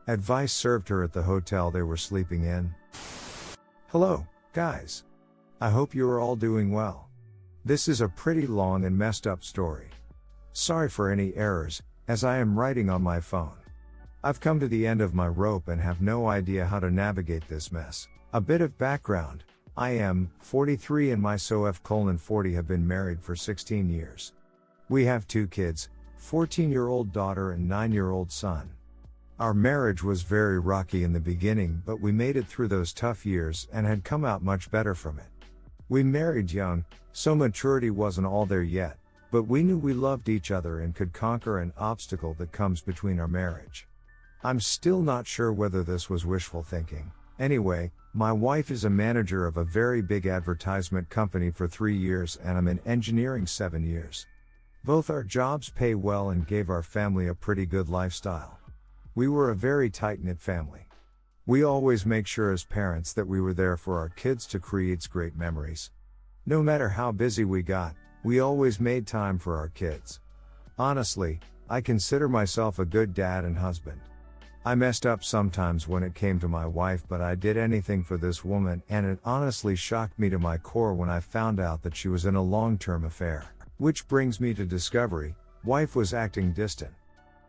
Advice served her at the hotel they were sleeping in. Hello, guys. I hope you are all doing well. This is a pretty long and messed up story. Sorry for any errors, as I am writing on my phone. I've come to the end of my rope and have no idea how to navigate this mess. A bit of background. I am 43 and my SOF:40 have been married for 16 years. We have 2 kids, 14-year-old daughter and 9-year-old son. Our marriage was very rocky in the beginning, but we made it through those tough years and had come out much better from it. We married young, so maturity wasn't all there yet, but we knew we loved each other and could conquer an obstacle that comes between our marriage. I'm still not sure whether this was wishful thinking. Anyway, my wife is a manager of a very big advertisement company for 3 years and I'm in engineering 7 years. Both our jobs pay well and gave our family a pretty good lifestyle. We were a very tight-knit family. We always make sure as parents that we were there for our kids to create great memories. No matter how busy we got, we always made time for our kids. Honestly, I consider myself a good dad and husband. I messed up sometimes when it came to my wife, but I did anything for this woman, and it honestly shocked me to my core when I found out that she was in a long-term affair. Which brings me to discovery, wife was acting distant.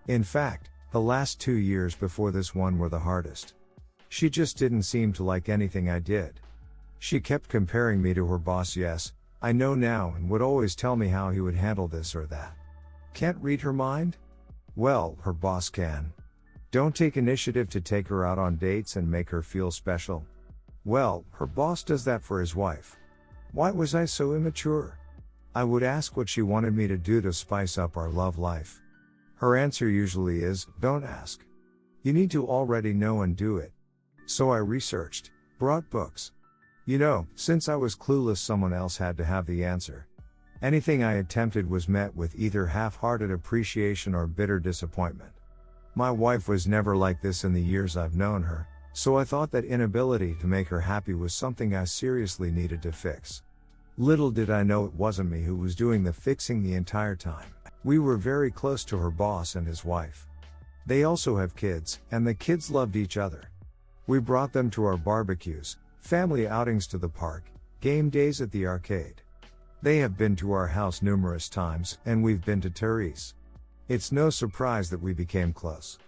In fact, the last 2 years before this one were the hardest. She just didn't seem to like anything I did. She kept comparing me to her boss, yes, I know now, and would always tell me how he would handle this or that. Can't read her mind? Well, her boss can. Don't take initiative to take her out on dates and make her feel special. Well, her boss does that for his wife. Why was I so immature? I would ask what she wanted me to do to spice up our love life. Her answer usually is, don't ask. You need to already know and do it. So I researched, brought books. Since I was clueless, someone else had to have the answer. Anything I attempted was met with either half-hearted appreciation or bitter disappointment. My wife was never like this in the years I've known her, so I thought that inability to make her happy was something I seriously needed to fix. Little did I know it wasn't me who was doing the fixing the entire time. We were very close to her boss and his wife. They also have kids, and the kids loved each other. We brought them to our barbecues, family outings to the park, game days at the arcade. They have been to our house numerous times, and we've been to Therese. It's no surprise that we became close.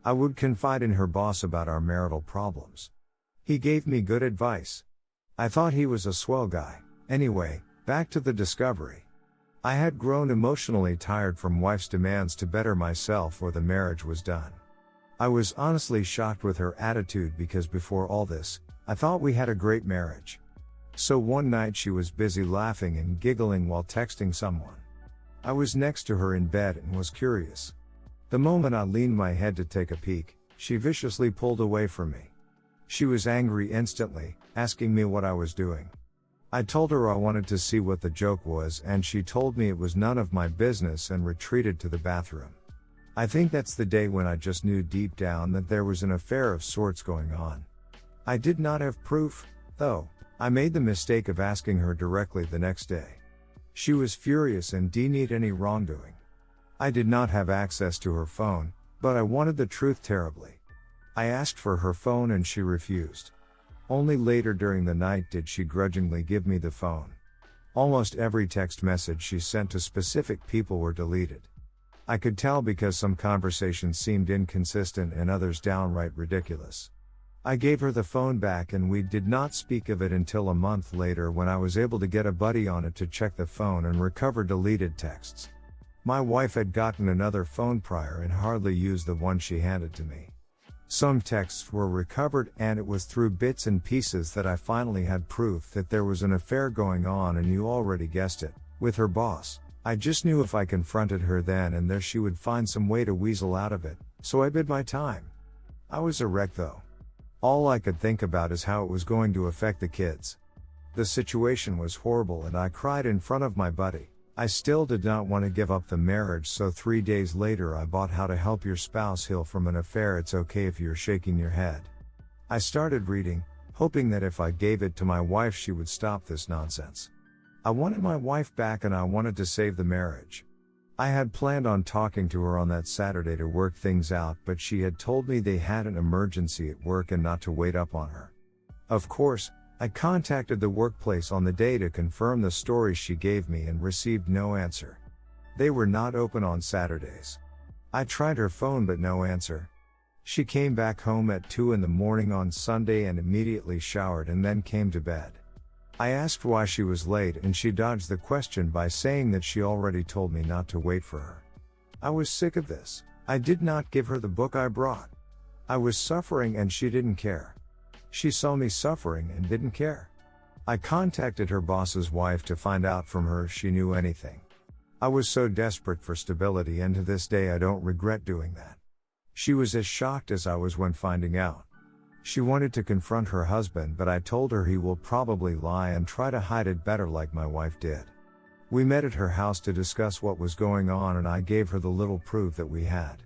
I would confide in her boss about our marital problems. He gave me good advice. I thought he was a swell guy. Anyway, back to the discovery. I had grown emotionally tired from wife's demands to better myself or the marriage was done. I was honestly shocked with her attitude because before all this, I thought we had a great marriage. So one night she was busy laughing and giggling while texting someone. I was next to her in bed and was curious. The moment I leaned my head to take a peek, she viciously pulled away from me. She was angry instantly, asking me what I was doing. I told her I wanted to see what the joke was, and she told me it was none of my business and retreated to the bathroom. I think that's the day when I just knew deep down that there was an affair of sorts going on. I did not have proof, though. I made the mistake of asking her directly the next day. She was furious and denied any wrongdoing. I did not have access to her phone, but I wanted the truth terribly. I asked for her phone and she refused. Only later during the night did she grudgingly give me the phone. Almost every text message she sent to specific people were deleted. I could tell because some conversations seemed inconsistent and others downright ridiculous. I gave her the phone back and we did not speak of it until a month later when I was able to get a buddy on it to check the phone and recover deleted texts. My wife had gotten another phone prior and hardly used the one she handed to me. Some texts were recovered and it was through bits and pieces that I finally had proof that there was an affair going on, and you already guessed it, with her boss. I just knew if I confronted her then and there she would find some way to weasel out of it, so I bid my time. I was a wreck though. All I could think about is how it was going to affect the kids. The situation was horrible and I cried in front of my buddy. I still did not want to give up the marriage, so 3 days later I bought How to Help Your Spouse Heal from an Affair. It's okay if you're shaking your head. I started reading, hoping that if I gave it to my wife she would stop this nonsense. I wanted my wife back and I wanted to save the marriage. I had planned on talking to her on that Saturday to work things out, but she had told me they had an emergency at work and not to wait up on her. Of course, I contacted the workplace on the day to confirm the story she gave me and received no answer. They were not open on Saturdays. I tried her phone but no answer. She came back home at 2 in the morning on Sunday and immediately showered and then came to bed. I asked why she was late and she dodged the question by saying that she already told me not to wait for her. I was sick of this. I did not give her the book I brought. I was suffering and she didn't care. She saw me suffering and didn't care. I contacted her boss's wife to find out from her if she knew anything. I was so desperate for stability, and to this day I don't regret doing that. She was as shocked as I was when finding out. She wanted to confront her husband, but I told her he will probably lie and try to hide it better like my wife did. We met at her house to discuss what was going on and I gave her the little proof that we had.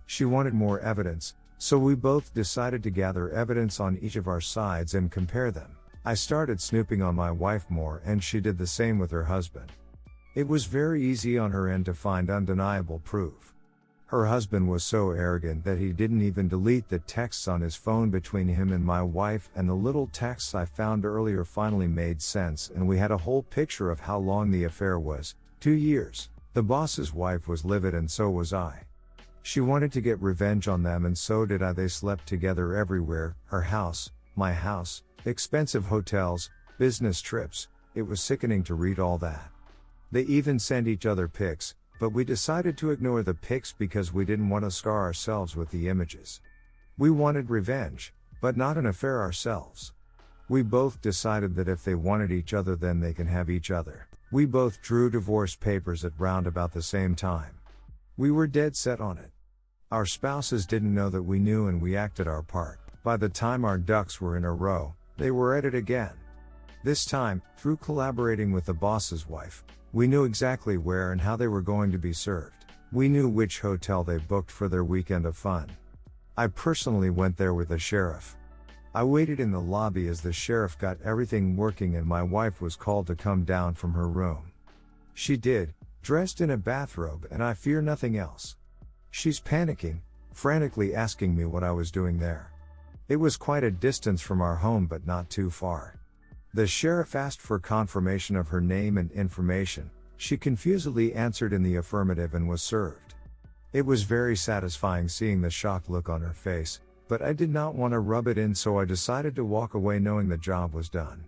She wanted more evidence, so we both decided to gather evidence on each of our sides and compare them. I started snooping on my wife more and she did the same with her husband. It was very easy on her end to find undeniable proof. Her husband was so arrogant that he didn't even delete the texts on his phone between him and my wife, and the little texts I found earlier finally made sense, and we had a whole picture of how long the affair was, 2 years. The boss's wife was livid and so was I. She wanted to get revenge on them and so did I. They slept together everywhere, her house, my house, expensive hotels, business trips. It was sickening to read all that. They even sent each other pics, but we decided to ignore the pics because we didn't want to scar ourselves with the images. We wanted revenge, but not an affair ourselves. We both decided that if they wanted each other then they can have each other. We both drew divorce papers at round about the same time. We were dead set on it. Our spouses didn't know that we knew and we acted our part. By the time our ducks were in a row, they were at it again. This time, through collaborating with the boss's wife, we knew exactly where and how they were going to be served. We knew which hotel they booked for their weekend of fun. I personally went there with the sheriff. I waited in the lobby as the sheriff got everything working and my wife was called to come down from her room. She did, dressed in a bathrobe, and I fear nothing else. She's panicking, frantically asking me what I was doing there. It was quite a distance from our home but not too far. The sheriff asked for confirmation of her name and information. She confusedly answered in the affirmative and was served. It was very satisfying seeing the shocked look on her face, but I did not want to rub it in, so I decided to walk away knowing the job was done.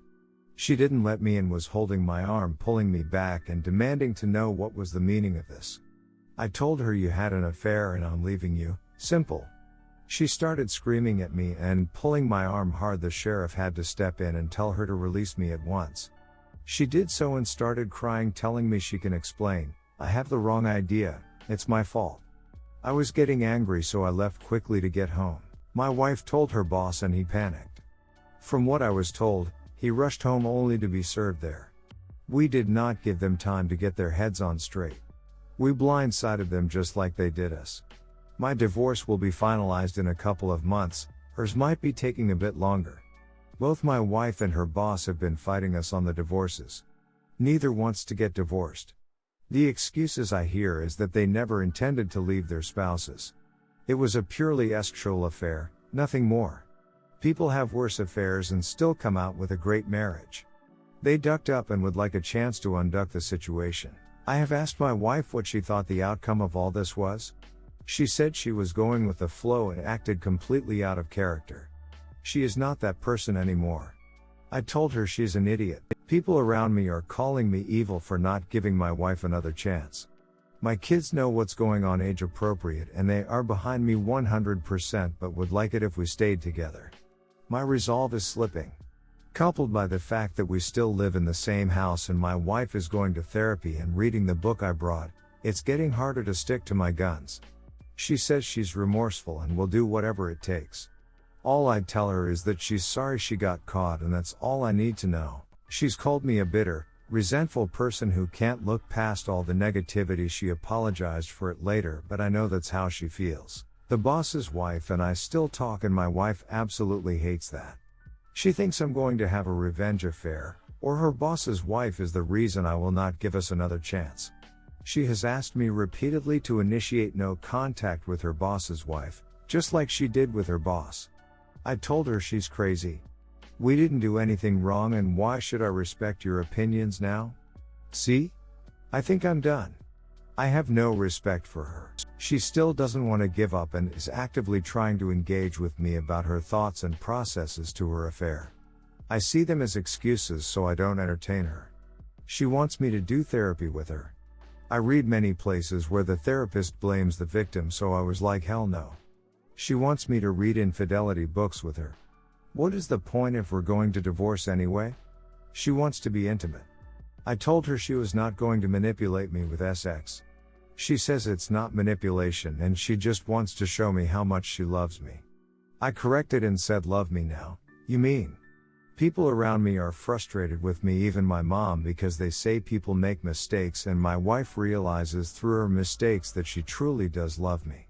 She didn't let me in, was holding my arm, pulling me back and demanding to know what was the meaning of this. I told her you had an affair and I'm leaving you, simple. She started screaming at me and pulling my arm hard. The sheriff had to step in and tell her to release me at once. She did so and started crying, telling me she can explain. I have the wrong idea, it's my fault. I was getting angry, so I left quickly to get home. My wife told her boss and he panicked. From what I was told, he rushed home only to be served there. We did not give them time to get their heads on straight. We blindsided them just like they did us. My divorce will be finalized in a couple of months, hers might be taking a bit longer. Both my wife and her boss have been fighting us on the divorces. Neither wants to get divorced. The excuses I hear is that they never intended to leave their spouses. It was a purely sexual affair, nothing more. People have worse affairs and still come out with a great marriage. They ducked up and would like a chance to unduck the situation. I have asked my wife what she thought the outcome of all this was. She said she was going with the flow and acted completely out of character. She is not that person anymore. I told her she's an idiot. People around me are calling me evil for not giving my wife another chance. My kids know what's going on, age appropriate, and they are behind me 100%, but would like it if we stayed together. My resolve is slipping. Coupled by the fact that we still live in the same house and my wife is going to therapy and reading the book I brought, it's getting harder to stick to my guns. She says she's remorseful and will do whatever it takes. All I'd tell her is that she's sorry she got caught, and that's all I need to know. She's called me a bitter, resentful person who can't look past all the negativity. She apologized for it later, but I know that's how she feels. The boss's wife and I still talk, and my wife absolutely hates that. She thinks I'm going to have a revenge affair, or her boss's wife is the reason I will not give us another chance. She has asked me repeatedly to initiate no contact with her boss's wife, just like she did with her boss. I told her she's crazy. We didn't do anything wrong, and why should I respect your opinions now? See? I think I'm done. I have no respect for her. She still doesn't want to give up and is actively trying to engage with me about her thoughts and processes to her affair. I see them as excuses, so I don't entertain her. She wants me to do therapy with her. I read many places where the therapist blames the victim, so I was like, hell no. She wants me to read infidelity books with her. What is the point if we're going to divorce anyway? She wants to be intimate. I told her she was not going to manipulate me with sex. She says it's not manipulation and she just wants to show me how much she loves me. I corrected and said, love me now, you mean? People around me are frustrated with me, even my mom, because they say people make mistakes, and my wife realizes through her mistakes that she truly does love me.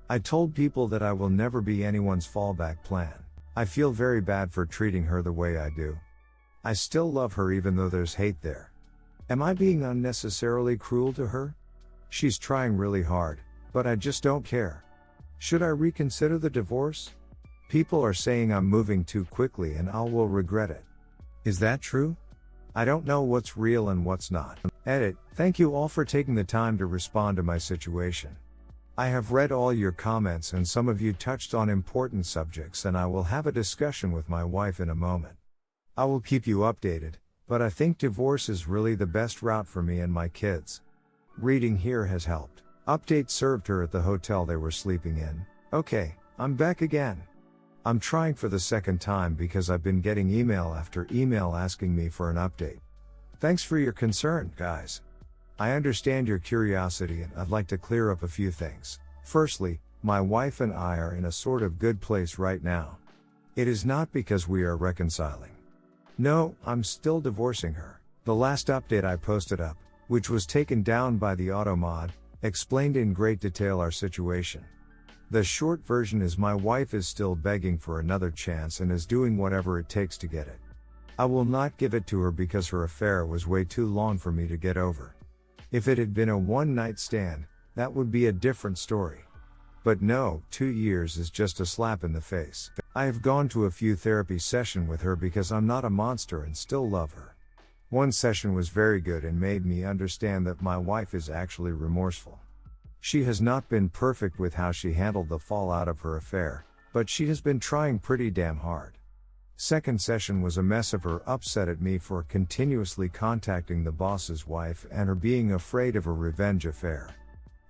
I told people that I will never be anyone's fallback plan. I feel very bad for treating her the way I do. I still love her even though there's hate there. Am I being unnecessarily cruel to her? She's trying really hard, but I just don't care. Should I reconsider the divorce? People are saying I'm moving too quickly and I will regret it. Is that true? I don't know what's real and what's not. Edit. Thank you all for taking the time to respond to my situation. I have read all your comments and some of you touched on important subjects, and I will have a discussion with my wife in a moment. I will keep you updated, but I think divorce is really the best route for me and my kids. Reading here has helped. Update: served her at the hotel they were sleeping in. Okay, I'm back again. I'm trying for the second time because I've been getting email after email asking me for an update. Thanks for your concern, guys. I understand your curiosity and I'd like to clear up a few things. Firstly, my wife and I are in a sort of good place right now. It is not because we are reconciling. No, I'm still divorcing her. The last update I posted up, which was taken down by the automod, explained in great detail our situation. The short version is my wife is still begging for another chance and is doing whatever it takes to get it. I will not give it to her because her affair was way too long for me to get over. If it had been a one-night stand, that would be a different story. But no, 2 years is just a slap in the face. I have gone to a few therapy sessions with her because I'm not a monster and still love her. One session was very good and made me understand that my wife is actually remorseful. She has not been perfect with how she handled the fallout of her affair, but she has been trying pretty damn hard. Second session was a mess of her upset at me for continuously contacting the boss's wife and her being afraid of a revenge affair.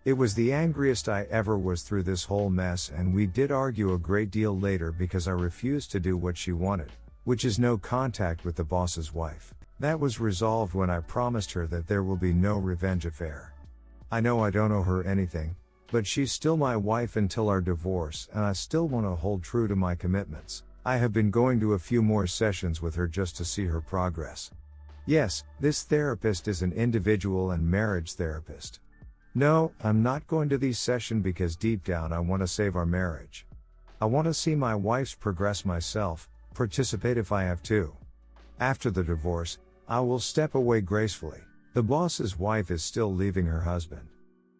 It was the angriest I ever was through this whole mess, and we did argue a great deal later because I refused to do what she wanted, which is no contact with the boss's wife. That was resolved when I promised her that there will be no revenge affair. I know I don't owe her anything, but she's still my wife until our divorce, and I still want to hold true to my commitments. I have been going to a few more sessions with her just to see her progress. Yes, this therapist is an individual and marriage therapist. No, I'm not going to these sessions because deep down I want to save our marriage. I want to see my wife's progress myself, participate if I have to. After the divorce, I will step away gracefully. The boss's wife is still leaving her husband.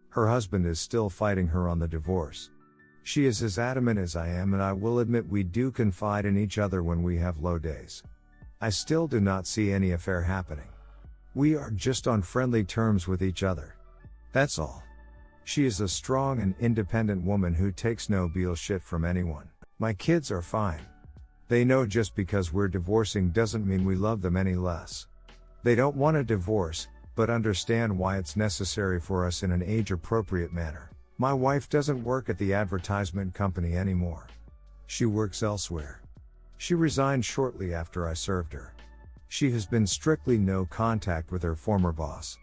Her husband is still fighting her on the divorce. She is as adamant as I am, and I will admit we do confide in each other when we have low days. I still do not see any affair happening. We are just on friendly terms with each other. That's all. She is a strong and independent woman who takes no bullshit from anyone. My kids are fine. They know just because we're divorcing doesn't mean we love them any less. They don't want a divorce, but understand why it's necessary for us in an age-appropriate manner. My wife doesn't work at the advertisement company anymore. She works elsewhere. She resigned shortly after I served her. She has been strictly no contact with her former boss.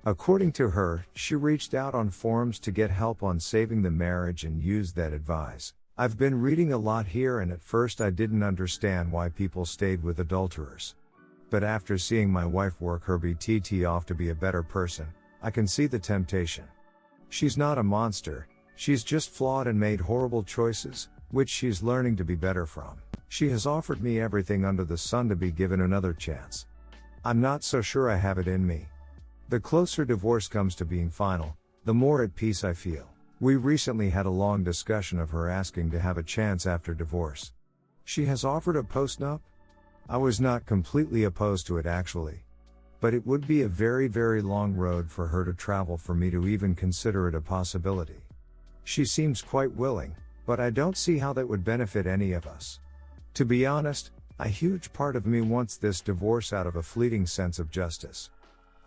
According to her, she reached out on forums to get help on saving the marriage and used that advice. I've been reading a lot here, and at first I didn't understand why people stayed with adulterers. But after seeing my wife work her BTT off to be a better person, I can see the temptation. She's not a monster, she's just flawed and made horrible choices, which she's learning to be better from. She has offered me everything under the sun to be given another chance. I'm not so sure I have it in me. The closer divorce comes to being final, the more at peace I feel. We recently had a long discussion of her asking to have a chance after divorce. She has offered a postnup? I was not completely opposed to it actually. But it would be a very, very long road for her to travel for me to even consider it a possibility. She seems quite willing, but I don't see how that would benefit any of us. To be honest, a huge part of me wants this divorce out of a fleeting sense of justice.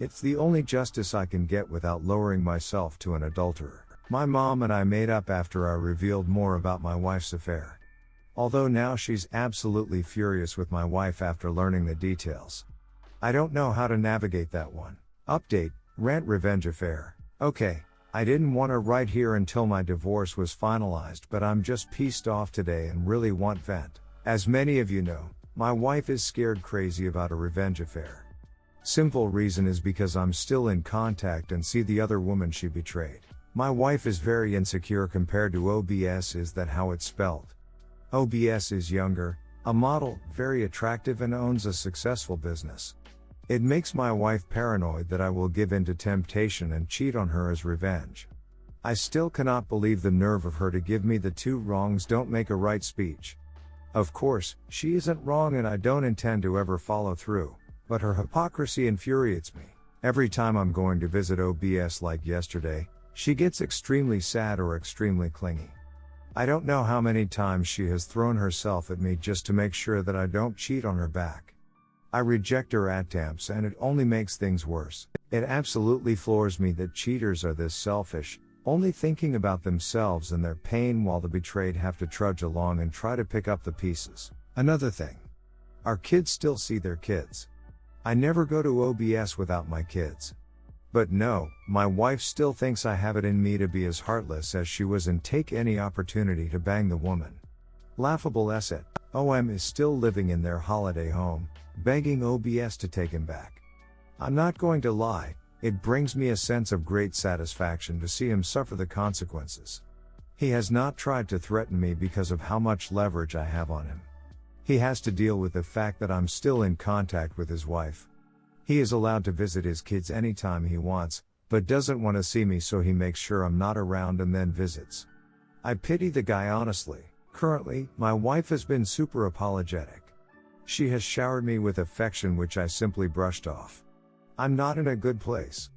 It's the only justice I can get without lowering myself to an adulterer. My mom and I made up after I revealed more about my wife's affair. Although now she's absolutely furious with my wife after learning the details. I don't know how to navigate that one. Update, rant revenge affair. Okay, I didn't want to write here until my divorce was finalized, but I'm just pissed off today and really want vent. As many of you know, my wife is scared crazy about a revenge affair. Simple reason is because I'm still in contact and see the other woman she betrayed. My wife is very insecure compared to OBS. Is that how it's spelled? OBS is younger, a model, very attractive and owns a successful business. It makes my wife paranoid that I will give in to temptation and cheat on her as revenge. I still cannot believe the nerve of her to give me the two wrongs don't make a right speech. Of course, she isn't wrong and I don't intend to ever follow through, but her hypocrisy infuriates me. Every time I'm going to visit OBS like yesterday, she gets extremely sad or extremely clingy. I don't know how many times she has thrown herself at me just to make sure that I don't cheat on her back. I reject her attempts and it only makes things worse. It absolutely floors me that cheaters are this selfish, only thinking about themselves and their pain while the betrayed have to trudge along and try to pick up the pieces. Another thing. Our kids still see their kids. I never go to OBS without my kids. But no, my wife still thinks I have it in me to be as heartless as she was and take any opportunity to bang the woman. Laughable asset. OM is still living in their holiday home, begging OBS to take him back. I'm not going to lie, it brings me a sense of great satisfaction to see him suffer the consequences. He has not tried to threaten me because of how much leverage I have on him. He has to deal with the fact that I'm still in contact with his wife. He is allowed to visit his kids anytime he wants, but doesn't want to see me, so he makes sure I'm not around and then visits. I pity the guy honestly. Currently, my wife has been super apologetic. She has showered me with affection which I simply brushed off. I'm not in a good place.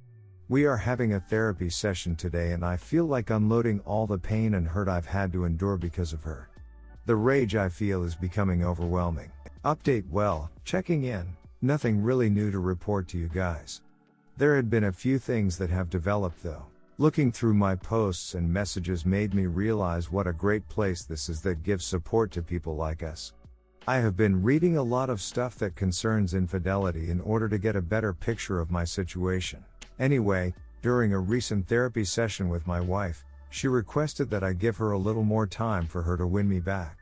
We are having a therapy session today and I feel like unloading all the pain and hurt I've had to endure because of her. The rage I feel is becoming overwhelming. Update, well, checking in, nothing really new to report to you guys. There had been a few things that have developed though. Looking through my posts and messages made me realize what a great place this is that gives support to people like us. I have been reading a lot of stuff that concerns infidelity in order to get a better picture of my situation. Anyway, during a recent therapy session with my wife, she requested that I give her a little more time for her to win me back.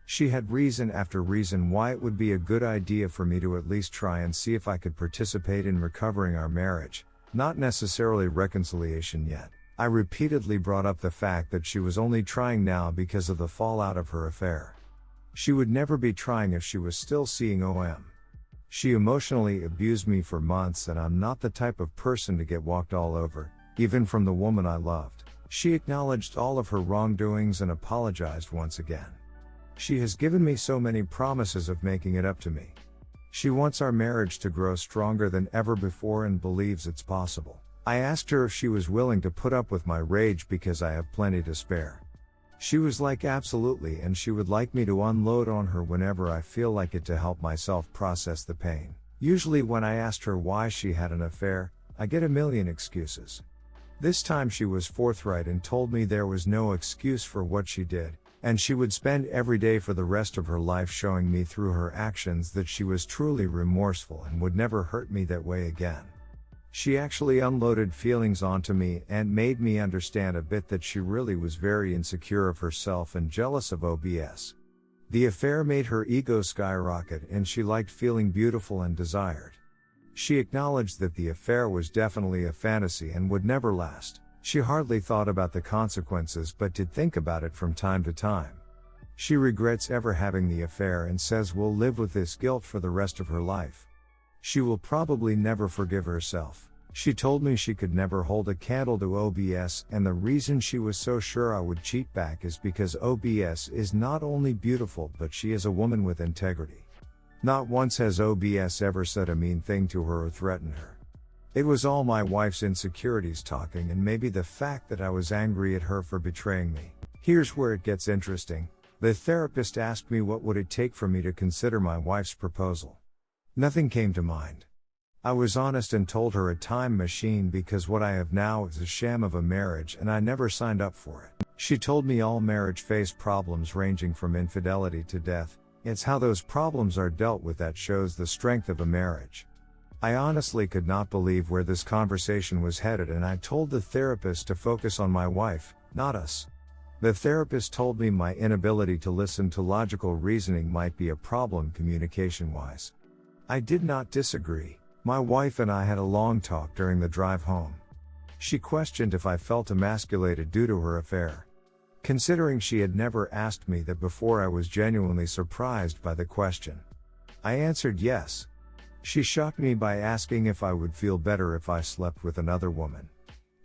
She had reason after reason why it would be a good idea for me to at least try and see if I could participate in recovering our marriage. Not necessarily reconciliation yet. I repeatedly brought up the fact that she was only trying now because of the fallout of her affair. She would never be trying if she was still seeing OM. She emotionally abused me for months and I'm not the type of person to get walked all over, even from the woman I loved. She acknowledged all of her wrongdoings and apologized once again. She has given me so many promises of making it up to me. She wants our marriage to grow stronger than ever before and believes it's possible. I asked her if she was willing to put up with my rage because I have plenty to spare. She was like absolutely, and she would like me to unload on her whenever I feel like it to help myself process the pain. Usually when I asked her why she had an affair, I get a million excuses. This time she was forthright and told me there was no excuse for what she did, and she would spend every day for the rest of her life showing me through her actions that she was truly remorseful and would never hurt me that way again. She actually unloaded feelings onto me and made me understand a bit that she really was very insecure of herself and jealous of OBS. The affair made her ego skyrocket and she liked feeling beautiful and desired. She acknowledged that the affair was definitely a fantasy and would never last. She hardly thought about the consequences but did think about it from time to time. She regrets ever having the affair and says will live with this guilt for the rest of her life. She will probably never forgive herself. She told me she could never hold a candle to OBS, and the reason she was so sure I would cheat back is because OBS is not only beautiful, but she is a woman with integrity. Not once has OBS ever said a mean thing to her or threatened her. It was all my wife's insecurities talking, and maybe the fact that I was angry at her for betraying me. Here's where it gets interesting. The therapist asked me what would it take for me to consider my wife's proposal. Nothing came to mind. I was honest and told her a time machine because what I have now is a sham of a marriage and I never signed up for it. She told me all marriage face problems ranging from infidelity to death. It's how those problems are dealt with that shows the strength of a marriage. I honestly could not believe where this conversation was headed, and I told the therapist to focus on my wife, not us. The therapist told me my inability to listen to logical reasoning might be a problem communication-wise. I did not disagree. My wife and I had a long talk during the drive home. She questioned if I felt emasculated due to her affair. Considering she had never asked me that before, I was genuinely surprised by the question. I answered yes. She shocked me by asking if I would feel better if I slept with another woman.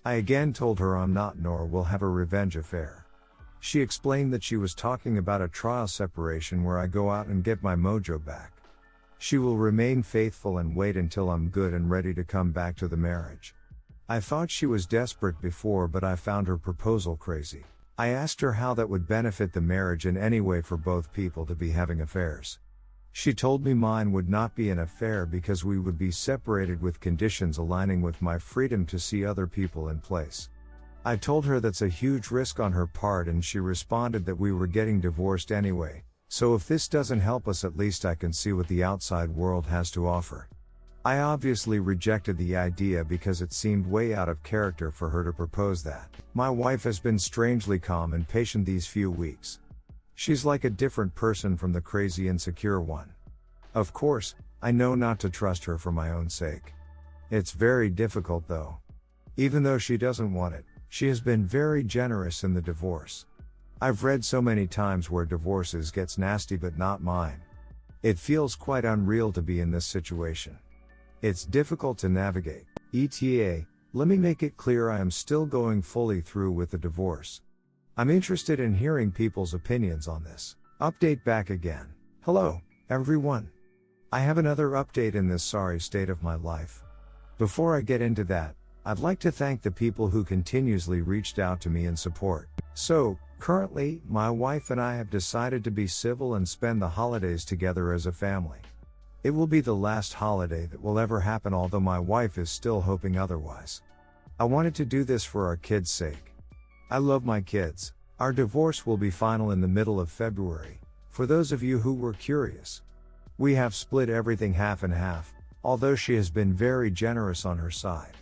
I again told her I'm not nor will have a revenge affair. She explained that she was talking about a trial separation where I go out and get my mojo back. She will remain faithful and wait until I'm good and ready to come back to the marriage. I thought she was desperate before, but I found her proposal crazy. I asked her how that would benefit the marriage in any way for both people to be having affairs. She told me mine would not be an affair because we would be separated with conditions aligning with my freedom to see other people in place. I told her that's a huge risk on her part, and she responded that we were getting divorced anyway. So if this doesn't help us, at least I can see what the outside world has to offer. I obviously rejected the idea because it seemed way out of character for her to propose that. My wife has been strangely calm and patient these few weeks. She's like a different person from the crazy insecure one. Of course, I know not to trust her for my own sake. It's very difficult though. Even though she doesn't want it, she has been very generous in the divorce. I've read so many times where divorces gets nasty, but not mine. It feels quite unreal to be in this situation. It's difficult to navigate. ETA, let me make it clear I am still going fully through with the divorce. I'm interested in hearing people's opinions on this. Update back again. Hello, everyone. I have another update in this sorry state of my life. Before I get into that, I'd like to thank the people who continuously reached out to me in support. So, currently, my wife and I have decided to be civil and spend the holidays together as a family. It will be the last holiday that will ever happen, although my wife is still hoping otherwise. I wanted to do this for our kids' sake. I love my kids. Our divorce will be final in the middle of February, for those of you who were curious. We have split everything half and half, although she has been very generous on her side.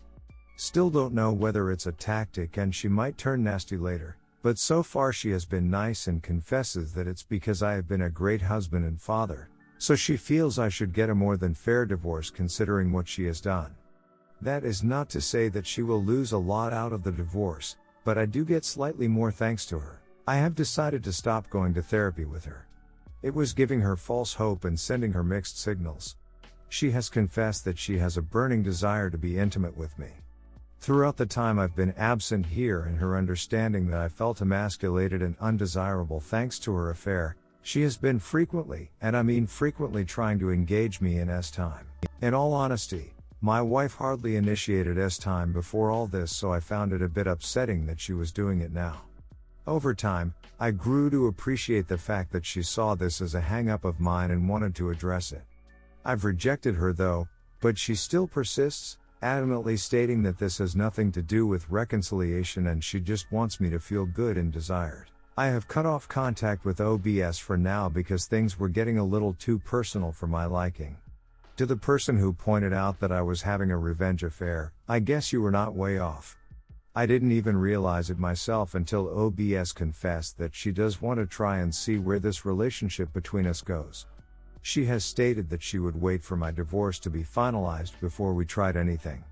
Still don't know whether it's a tactic and she might turn nasty later, but so far she has been nice and confesses that it's because I have been a great husband and father, so she feels I should get a more than fair divorce considering what she has done. That is not to say that she will lose a lot out of the divorce, but I do get slightly more thanks to her. I have decided to stop going to therapy with her. It was giving her false hope and sending her mixed signals. She has confessed that she has a burning desire to be intimate with me. Throughout the time I've been absent here, and her understanding that I felt emasculated and undesirable thanks to her affair, she has been frequently, and I mean frequently, trying to engage me in S-time. In all honesty, my wife hardly initiated S-time before all this, so I found it a bit upsetting that she was doing it now. Over time, I grew to appreciate the fact that she saw this as a hang-up of mine and wanted to address it. I've rejected her though, but she still persists, adamantly stating that this has nothing to do with reconciliation and she just wants me to feel good and desired. I have cut off contact with OBS for now because things were getting a little too personal for my liking. To the person who pointed out that I was having a revenge affair, I guess you were not way off. I didn't even realize it myself until OBS confessed that she does want to try and see where this relationship between us goes. She has stated that she would wait for my divorce to be finalized before we tried anything.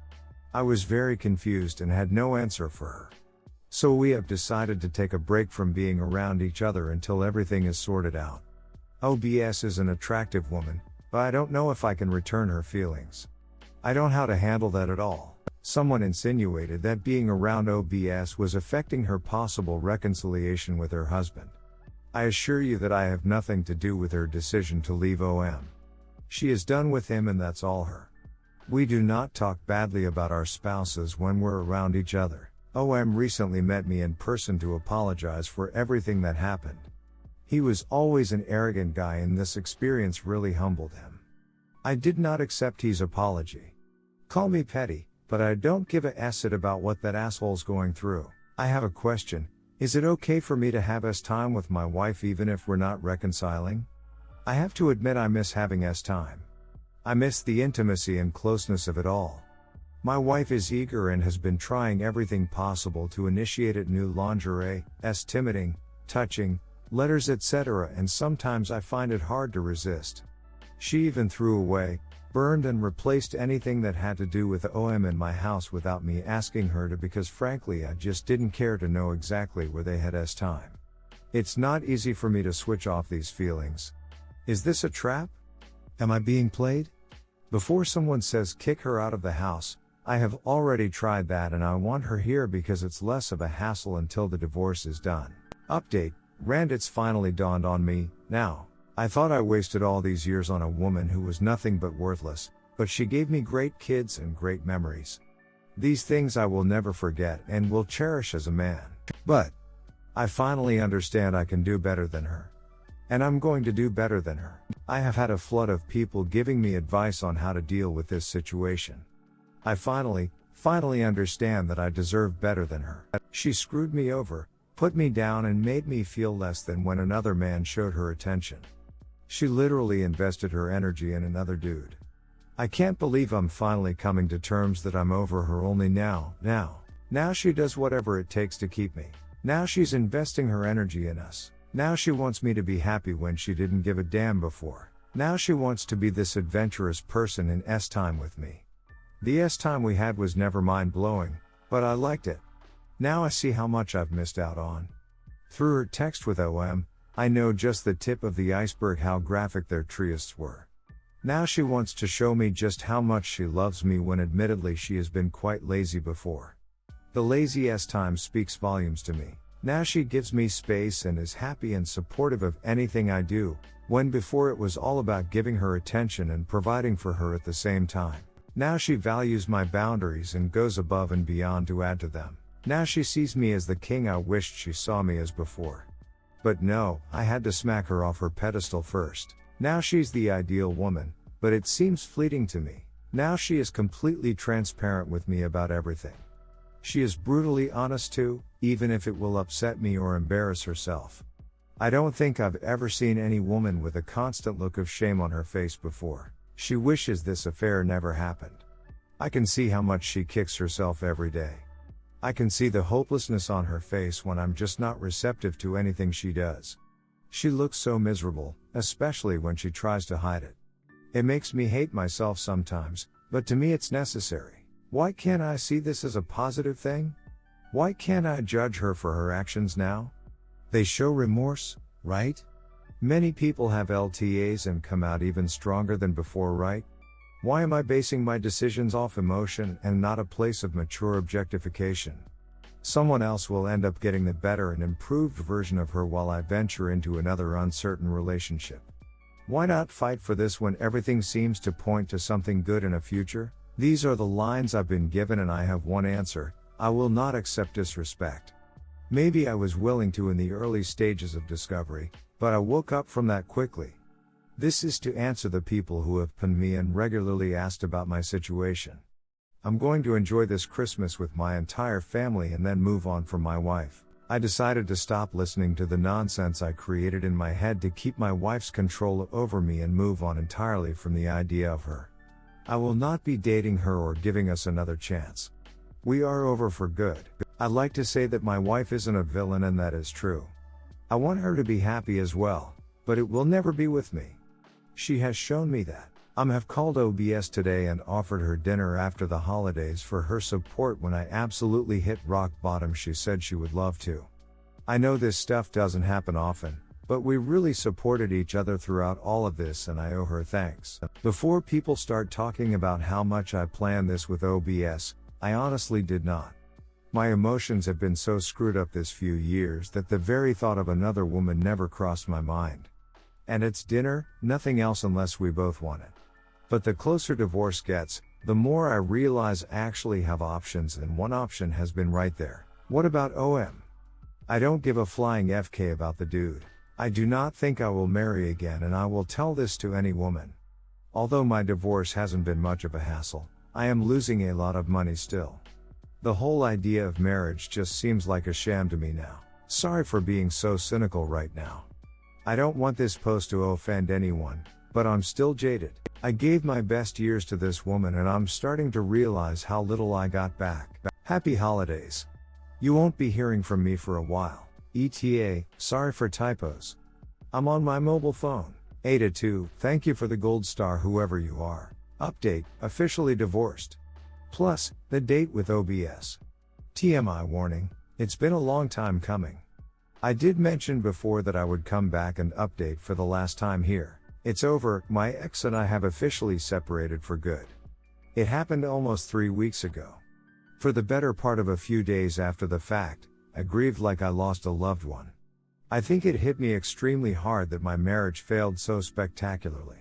I was very confused and had no answer for her. So we have decided to take a break from being around each other until everything is sorted out. OBS is an attractive woman, but I don't know if I can return her feelings. I don't know how to handle that at all. Someone insinuated that being around OBS was affecting her possible reconciliation with her husband. I assure you that I have nothing to do with her decision to leave OM. She is done with him and that's all her. We do not talk badly about our spouses when we're around each other. OM recently met me in person to apologize for everything that happened. He was always an arrogant guy and this experience really humbled him. I did not accept his apology. Call me petty, but I don't give a shit about what that asshole's going through. I have a question. Is it okay for me to have time with my wife even if we're not reconciling? I have to admit I miss having time. I miss the intimacy and closeness of it all. My wife is eager and has been trying everything possible to initiate it, new lingerie, timiding, touching, letters etc., and sometimes I find it hard to resist. She even threw away, burned and replaced anything that had to do with OM in my house without me asking her to, because frankly I just didn't care to know exactly where they had time. It's not easy for me to switch off these feelings. Is this a trap? Am I being played? Before someone says kick her out of the house, I have already tried that and I want her here because it's less of a hassle until the divorce is done. Update, Rand, it's finally dawned on me, now. I thought I wasted all these years on a woman who was nothing but worthless, but she gave me great kids and great memories. These things I will never forget and will cherish as a man. But I finally understand I can do better than her. And I'm going to do better than her. I have had a flood of people giving me advice on how to deal with this situation. I finally understand that I deserve better than her. She screwed me over, put me down and made me feel less than when another man showed her attention. She literally invested her energy in another dude. I can't believe I'm finally coming to terms that I'm over her, only now she does whatever it takes to keep me. Now she's investing her energy in us. Now she wants me to be happy when she didn't give a damn before. Now she wants to be this adventurous person in time with me. The time we had was never mind-blowing, but I liked it. Now I see how much I've missed out on. Through her text with OM, I know just the tip of the iceberg how graphic their trysts were. Now she wants to show me just how much she loves me when admittedly she has been quite lazy before. The lazy time speaks volumes to me. Now she gives me space and is happy and supportive of anything I do, when before it was all about giving her attention and providing for her at the same time. Now she values my boundaries and goes above and beyond to add to them. Now she sees me as the king I wished she saw me as before. But no, I had to smack her off her pedestal first. Now she's the ideal woman, but it seems fleeting to me. Now she is completely transparent with me about everything. She is brutally honest too, even if it will upset me or embarrass herself. I don't think I've ever seen any woman with a constant look of shame on her face before. She wishes this affair never happened. I can see how much she kicks herself every day. I can see the hopelessness on her face when I'm just not receptive to anything she does. She looks so miserable, especially when she tries to hide it. It makes me hate myself sometimes, but to me it's necessary. Why can't I see this as a positive thing? Why can't I judge her for her actions now? They show remorse, right? Many people have LTAs and come out even stronger than before, right? Why am I basing my decisions off emotion and not a place of mature objectification? Someone else will end up getting the better and improved version of her while I venture into another uncertain relationship. Why not fight for this when everything seems to point to something good in a future? These are the lines I've been given and I have one answer: I will not accept disrespect. Maybe I was willing to in the early stages of discovery, but I woke up from that quickly. This is to answer the people who have pinned me and regularly asked about my situation. I'm going to enjoy this Christmas with my entire family and then move on from my wife. I decided to stop listening to the nonsense I created in my head to keep my wife's control over me and move on entirely from the idea of her. I will not be dating her or giving us another chance. We are over for good. I like to say that my wife isn't a villain, and that is true. I want her to be happy as well, but it will never be with me. She has shown me that. Have called OBS today and offered her dinner after the holidays for her support when I absolutely hit rock bottom. She said she would love to. I know this stuff doesn't happen often, but we really supported each other throughout all of this and I owe her thanks. Before people start talking about how much I planned this with OBS, I honestly did not. My emotions have been so screwed up this few years that the very thought of another woman never crossed my mind. And it's dinner, nothing else unless we both want it. But the closer divorce gets, the more I realize I actually have options, and one option has been right there. What about OM? I don't give a flying FK about the dude. I do not think I will marry again, and I will tell this to any woman. Although my divorce hasn't been much of a hassle, I am losing a lot of money still. The whole idea of marriage just seems like a sham to me now. Sorry for being so cynical right now. I don't want this post to offend anyone, but I'm still jaded. I gave my best years to this woman, and I'm starting to realize how little I got back. Happy holidays. You won't be hearing from me for a while. ETA, sorry for typos. I'm on my mobile phone. Ada2, thank you for the gold star whoever you are. Update, officially divorced. Plus, the date with OBS. TMI warning, it's been a long time coming. I did mention before that I would come back and update for the last time here. It's over, my ex and I have officially separated for good. It happened almost 3 weeks ago. For the better part of a few days after the fact, I grieved like I lost a loved one. I think it hit me extremely hard that my marriage failed so spectacularly.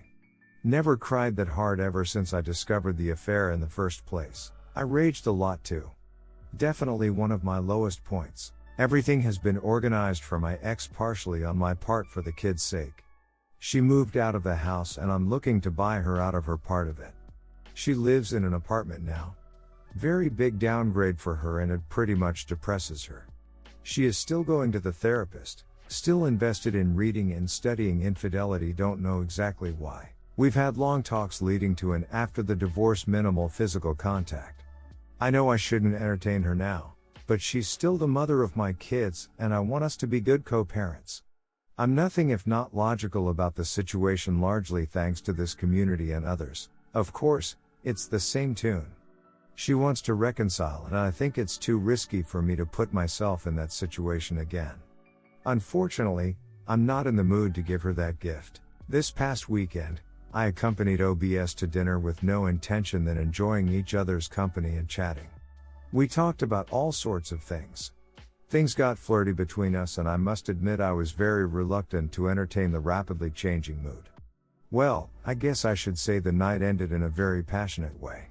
Never cried that hard ever since I discovered the affair in the first place. I raged a lot too. Definitely one of my lowest points. Everything has been organized for my ex, partially on my part for the kids' sake. She moved out of the house and I'm looking to buy her out of her part of it. She lives in an apartment now. Very big downgrade for her, and it pretty much depresses her. She is still going to the therapist, still invested in reading and studying infidelity, don't know exactly why. We've had long talks leading to an after the divorce minimal physical contact. I know I shouldn't entertain her now, but she's still the mother of my kids, and I want us to be good co-parents. I'm nothing if not logical about the situation, largely thanks to this community and others. Of course, it's the same tune. She wants to reconcile, and I think it's too risky for me to put myself in that situation again. Unfortunately, I'm not in the mood to give her that gift. This past weekend, I accompanied OBS to dinner with no intention than enjoying each other's company and chatting. We talked about all sorts of things. Things got flirty between us, and I must admit I was very reluctant to entertain the rapidly changing mood. Well, I guess I should say the night ended in a very passionate way.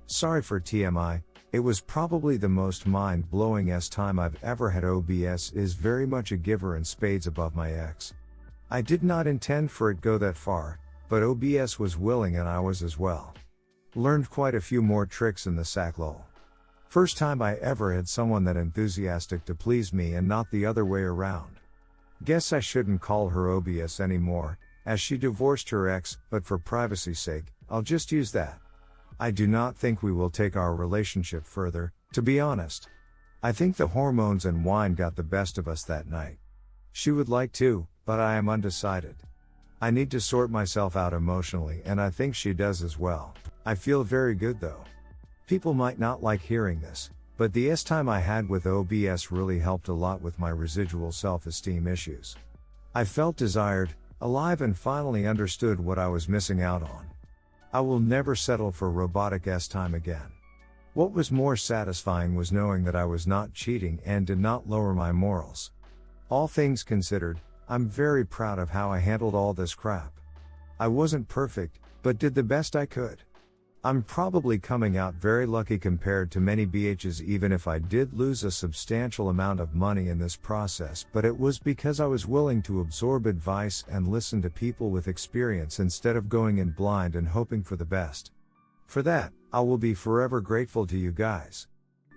Sorry for TMI, it was probably the most mind-blowing time I've ever had. OBS is very much a giver and spades above my ex. I did not intend for it go that far, but OBS was willing and I was as well. Learned quite a few more tricks in the sack lol. First time I ever had someone that enthusiastic to please me and not the other way around. Guess I shouldn't call her OBS anymore, as she divorced her ex, but for privacy's sake, I'll just use that. I do not think we will take our relationship further, to be honest. I think the hormones and wine got the best of us that night. She would like to, but I am undecided. I need to sort myself out emotionally, and I think she does as well. I feel very good though. People might not like hearing this, but the time I had with OBS really helped a lot with my residual self-esteem issues. I felt desired, alive, and finally understood what I was missing out on. I will never settle for robotic time again. What was more satisfying was knowing that I was not cheating and did not lower my morals. All things considered, I'm very proud of how I handled all this crap. I wasn't perfect, but did the best I could. I'm probably coming out very lucky compared to many BHs, even if I did lose a substantial amount of money in this process, but it was because I was willing to absorb advice and listen to people with experience instead of going in blind and hoping for the best. For that, I will be forever grateful to you guys.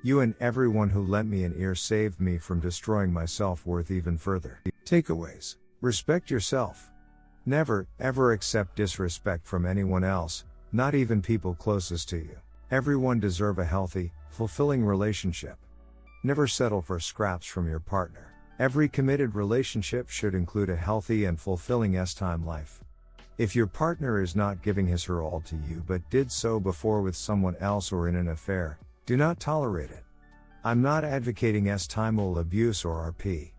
You and everyone who lent me an ear saved me from destroying my self-worth even further. Takeaways. Respect yourself. Never, ever accept disrespect from anyone else, not even people closest to you. Everyone deserves a healthy, fulfilling relationship. Never settle for scraps from your partner. Every committed relationship should include a healthy and fulfilling time life. If your partner is not giving his or her all to you but did so before with someone else or in an affair, do not tolerate it. I'm not advocating time-ol abuse or RP.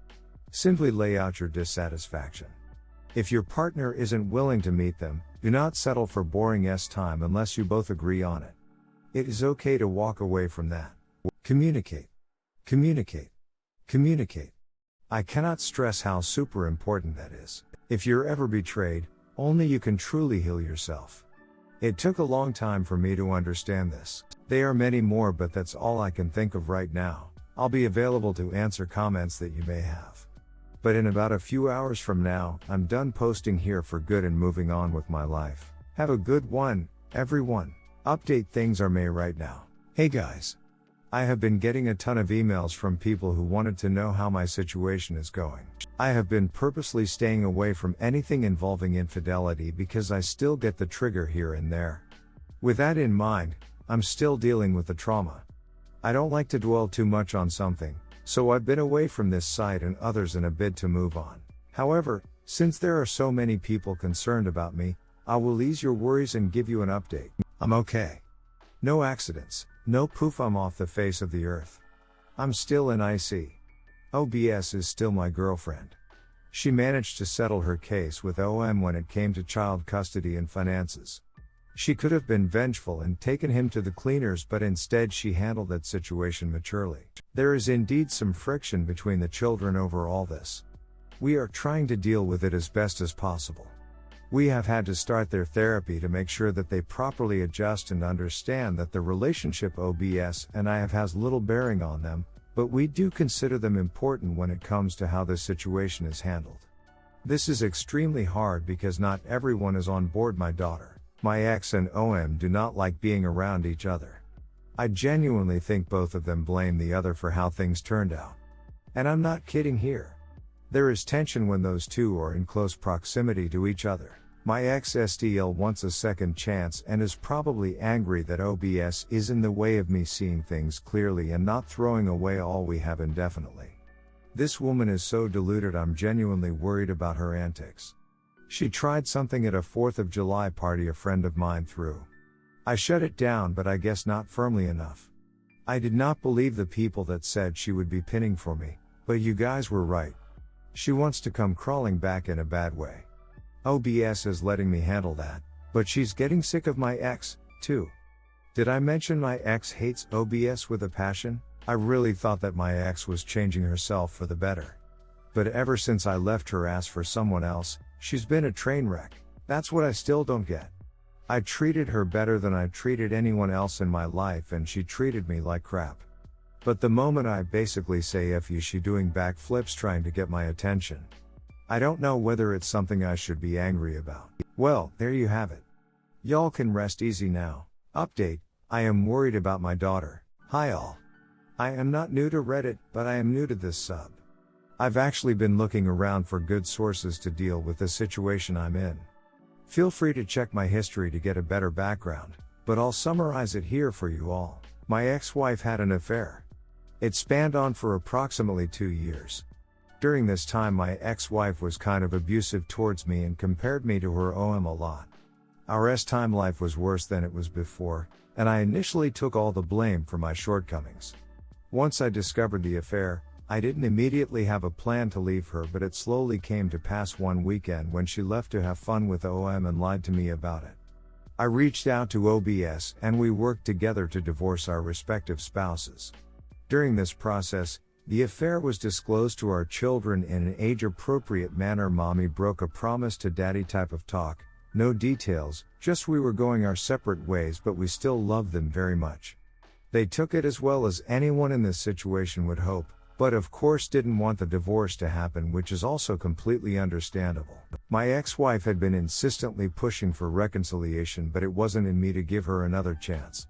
Simply lay out your dissatisfaction. If your partner isn't willing to meet them, do not settle for boring time unless you both agree on it. It is okay to walk away from that. Communicate. Communicate. Communicate. I cannot stress how super important that is. If you're ever betrayed, only you can truly heal yourself. It took a long time for me to understand this. There are many more, but that's all I can think of right now. I'll be available to answer comments that you may have. But in about a few hours from now, I'm done posting here for good and moving on with my life. Have a good one, everyone. Update things are May right now. Hey guys. I have been getting a ton of emails from people who wanted to know how my situation is going. I have been purposely staying away from anything involving infidelity because I still get the trigger here and there. With that in mind, I'm still dealing with the trauma. I don't like to dwell too much on something, so I've been away from this site and others in a bid to move on. However, since there are so many people concerned about me, I will ease your worries and give you an update. I'm okay. No accidents, no poof, I'm off the face of the earth. I'm still in IC. OBS is still my girlfriend. She managed to settle her case with OM when it came to child custody and finances. She could have been vengeful and taken him to the cleaners, but instead she handled that situation maturely. There is indeed some friction between the children over all this. We are trying to deal with it as best as possible. We have had to start their therapy to make sure that they properly adjust and understand that the relationship OBS and I have has little bearing on them, but we do consider them important when it comes to how this situation is handled. This is extremely hard because not everyone is on board. My daughter, my ex and OM do not like being around each other. I genuinely think both of them blame the other for how things turned out. And I'm not kidding here. There is tension when those two are in close proximity to each other. My ex STL wants a second chance and is probably angry that OBS is in the way of me seeing things clearly and not throwing away all we have indefinitely. This woman is so deluded, I'm genuinely worried about her antics. She tried something at a 4th of July party a friend of mine threw. I shut it down, but I guess not firmly enough. I did not believe the people that said she would be pinning for me, but you guys were right. She wants to come crawling back in a bad way. OBS is letting me handle that, but she's getting sick of my ex, too. Did I mention my ex hates OBS with a passion? I really thought that my ex was changing herself for the better. But ever since I left her ass for someone else, she's been a train wreck. That's what I still don't get. I treated her better than I treated anyone else in my life, and she treated me like crap. But the moment I basically say F you, she doing backflips trying to get my attention. I don't know whether it's something I should be angry about. Well, there you have it. Y'all can rest easy now. Update, I am worried about my daughter. Hi all. I am not new to Reddit, but I am new to this sub. I've actually been looking around for good sources to deal with the situation I'm in. Feel free to check my history to get a better background, but I'll summarize it here for you all. My ex-wife had an affair. It spanned on for approximately 2 years. During this time, my ex-wife was kind of abusive towards me and compared me to her OM a lot. Our S-time life was worse than it was before, and I initially took all the blame for my shortcomings. Once I discovered the affair, I didn't immediately have a plan to leave her, but it slowly came to pass one weekend when she left to have fun with OM and lied to me about it. I reached out to OBS and we worked together to divorce our respective spouses. During this process, the affair was disclosed to our children in an age-appropriate manner. Mommy broke a promise to daddy type of talk, no details, just we were going our separate ways, but we still loved them very much. They took it as well as anyone in this situation would hope, but of course didn't want the divorce to happen, which is also completely understandable. My ex-wife had been insistently pushing for reconciliation, but it wasn't in me to give her another chance.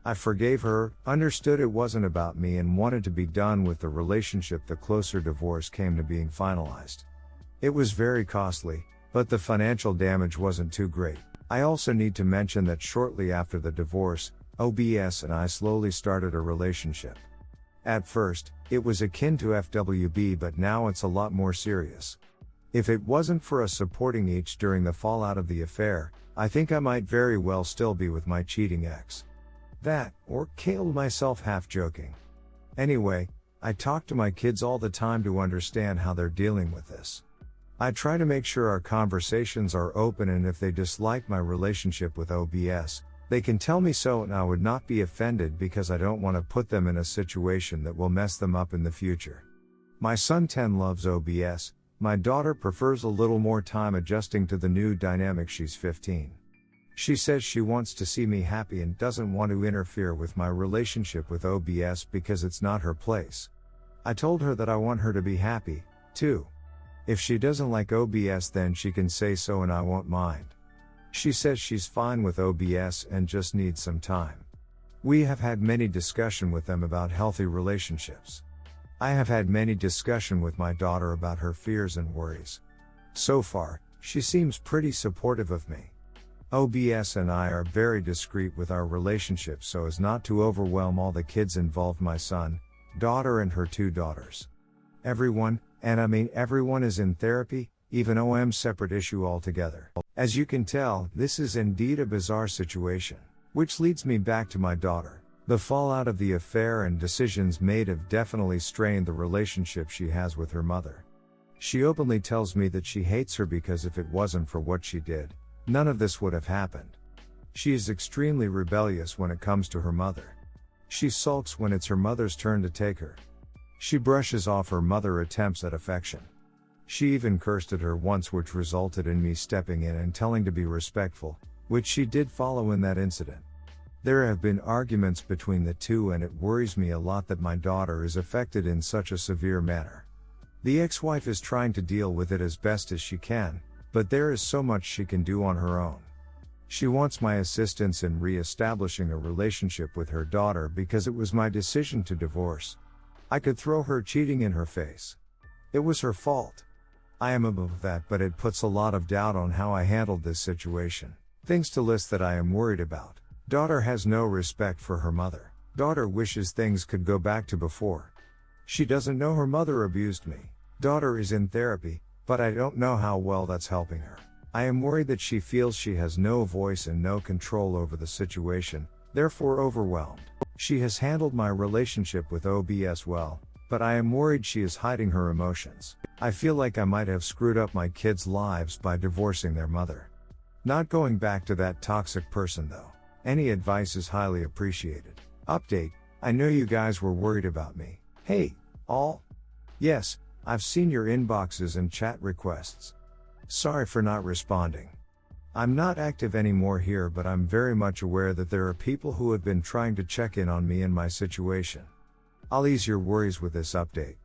I forgave her, understood it wasn't about me, and wanted to be done with the relationship the closer divorce came to being finalized. It was very costly, but the financial damage wasn't too great. I also need to mention that shortly after the divorce, OBS and I slowly started a relationship. At first, it was akin to FWB, but now it's a lot more serious. If it wasn't for us supporting each during the fallout of the affair, I think I might very well still be with my cheating ex. That, or killed myself, half joking. Anyway, I talk to my kids all the time to understand how they're dealing with this. I try to make sure our conversations are open, and if they dislike my relationship with OBS, They can tell me so and I would not be offended because I don't want to put them in a situation that will mess them up in the future. My son 10 loves OBS, my daughter prefers a little more time adjusting to the new dynamic. She's 15. She says she wants to see me happy and doesn't want to interfere with my relationship with OBS because it's not her place. I told her that I want her to be happy, too. If she doesn't like OBS then she can say so and I won't mind. She says she's fine with OBS and just needs some time. We have had many discussions with them about healthy relationships. I have had many discussions with my daughter about her fears and worries. So far, she seems pretty supportive of me. OBS and I are very discreet with our relationship so as not to overwhelm all the kids involved, my son, daughter and her 2 daughters. Everyone, and I mean everyone, is in therapy, even OM separate issue altogether. As you can tell, this is indeed a bizarre situation. Which leads me back to my daughter. The fallout of the affair and decisions made have definitely strained the relationship she has with her mother. She openly tells me that she hates her because if it wasn't for what she did, none of this would have happened. She is extremely rebellious when it comes to her mother. She sulks when it's her mother's turn to take her. She brushes off her mother attempts at affection. She even cursed at her once, which resulted in me stepping in and telling to be respectful, which she did follow in that incident. There have been arguments between the two and it worries me a lot that my daughter is affected in such a severe manner. The ex-wife is trying to deal with it as best as she can, but there is so much she can do on her own. She wants my assistance in re-establishing a relationship with her daughter because it was my decision to divorce. I could throw her cheating in her face. It was her fault. I am above that, but it puts a lot of doubt on how I handled this situation. Things to list that I am worried about. Daughter has no respect for her mother. Daughter wishes things could go back to before. She doesn't know her mother abused me. Daughter is in therapy, but I don't know how well that's helping her. I am worried that she feels she has no voice and no control over the situation, therefore overwhelmed. She has handled my relationship with OBS well, but I am worried she is hiding her emotions. I feel like I might have screwed up my kids' lives by divorcing their mother. Not going back to that toxic person though. Any advice is highly appreciated. Update: I know you guys were worried about me. Hey, all. Yes, I've seen your inboxes and chat requests. Sorry for not responding. I'm not active anymore here, but I'm very much aware that there are people who have been trying to check in on me and my situation. I'll ease your worries with this update.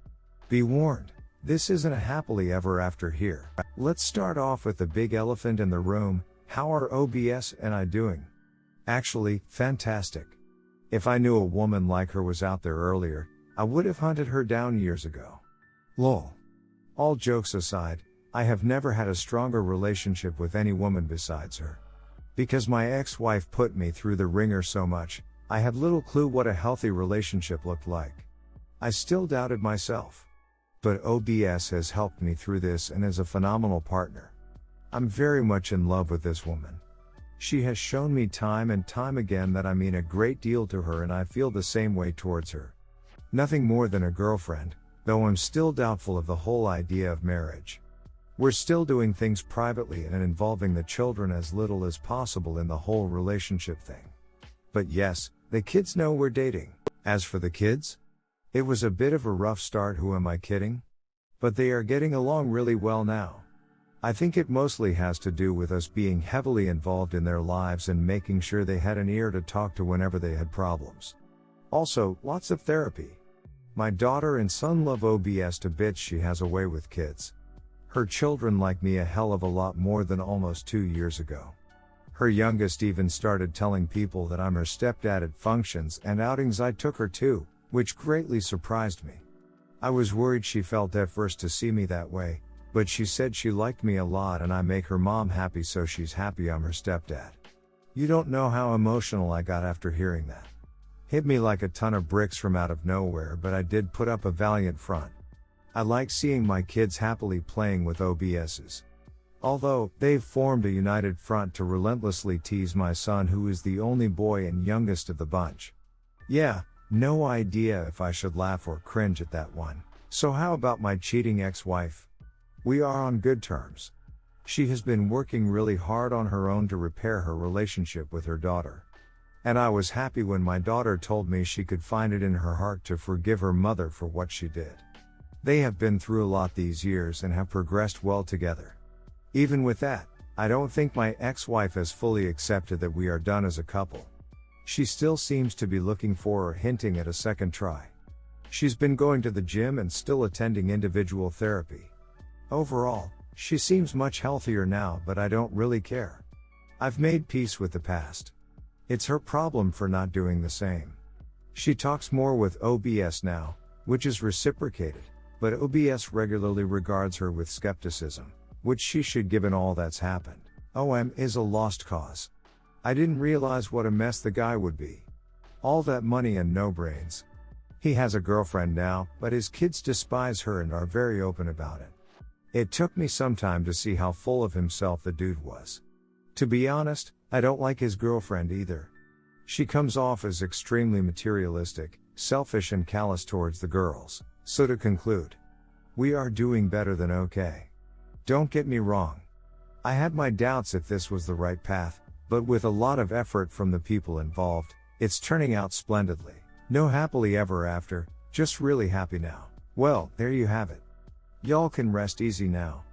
Be warned, this isn't a happily ever after here. Let's start off with the big elephant in the room. How are OBS and I doing? Actually, fantastic. If I knew a woman like her was out there earlier, I would have hunted her down years ago. Lol. All jokes aside, I have never had a stronger relationship with any woman besides her. Because my ex-wife put me through the ringer so much, I had little clue what a healthy relationship looked like. I still doubted myself. But OBS has helped me through this and is a phenomenal partner. I'm very much in love with this woman. She has shown me time and time again that I mean a great deal to her, and I feel the same way towards her. Nothing more than a girlfriend, though I'm still doubtful of the whole idea of marriage. We're still doing things privately and involving the children as little as possible in the whole relationship thing. But yes, the kids know we're dating. As for the kids, it was a bit of a rough start, who am I kidding? But they are getting along really well now. I think it mostly has to do with us being heavily involved in their lives and making sure they had an ear to talk to whenever they had problems. Also, lots of therapy. My daughter and son love OBS to bits. She has a way with kids. Her children like me a hell of a lot more than almost 2 years ago. Her youngest even started telling people that I'm her stepdad at functions and outings I took her to, which greatly surprised me. I was worried she felt at first to see me that way, but she said she liked me a lot and I make her mom happy, so she's happy I'm her stepdad. You don't know how emotional I got after hearing that. Hit me like a ton of bricks from out of nowhere, but I did put up a valiant front. I like seeing my kids happily playing with OBSs. Although, they've formed a united front to relentlessly tease my son, who is the only boy and youngest of the bunch. Yeah, no idea if I should laugh or cringe at that one. So how about my cheating ex-wife? We are on good terms. She has been working really hard on her own to repair her relationship with her daughter. And I was happy when my daughter told me she could find it in her heart to forgive her mother for what she did. They have been through a lot these years and have progressed well together. Even with that, I don't think my ex-wife has fully accepted that we are done as a couple. She still seems to be looking for or hinting at a second try. She's been going to the gym and still attending individual therapy. Overall, she seems much healthier now, but I don't really care. I've made peace with the past. It's her problem for not doing the same. She talks more with OBS now, which is reciprocated, but OBS regularly regards her with skepticism, which she should given all that's happened. OM is a lost cause. I didn't realize what a mess the guy would be. All that money and no brains. He has a girlfriend now, but his kids despise her and are very open about it. It took me some time to see how full of himself the dude was. To be honest, I don't like his girlfriend either. She comes off as extremely materialistic, selfish and callous towards the girls. So to conclude, we are doing better than okay. Don't get me wrong. I had my doubts if this was the right path, but with a lot of effort from the people involved, it's turning out splendidly. No happily ever after, just really happy now. Well, there you have it. Y'all can rest easy now.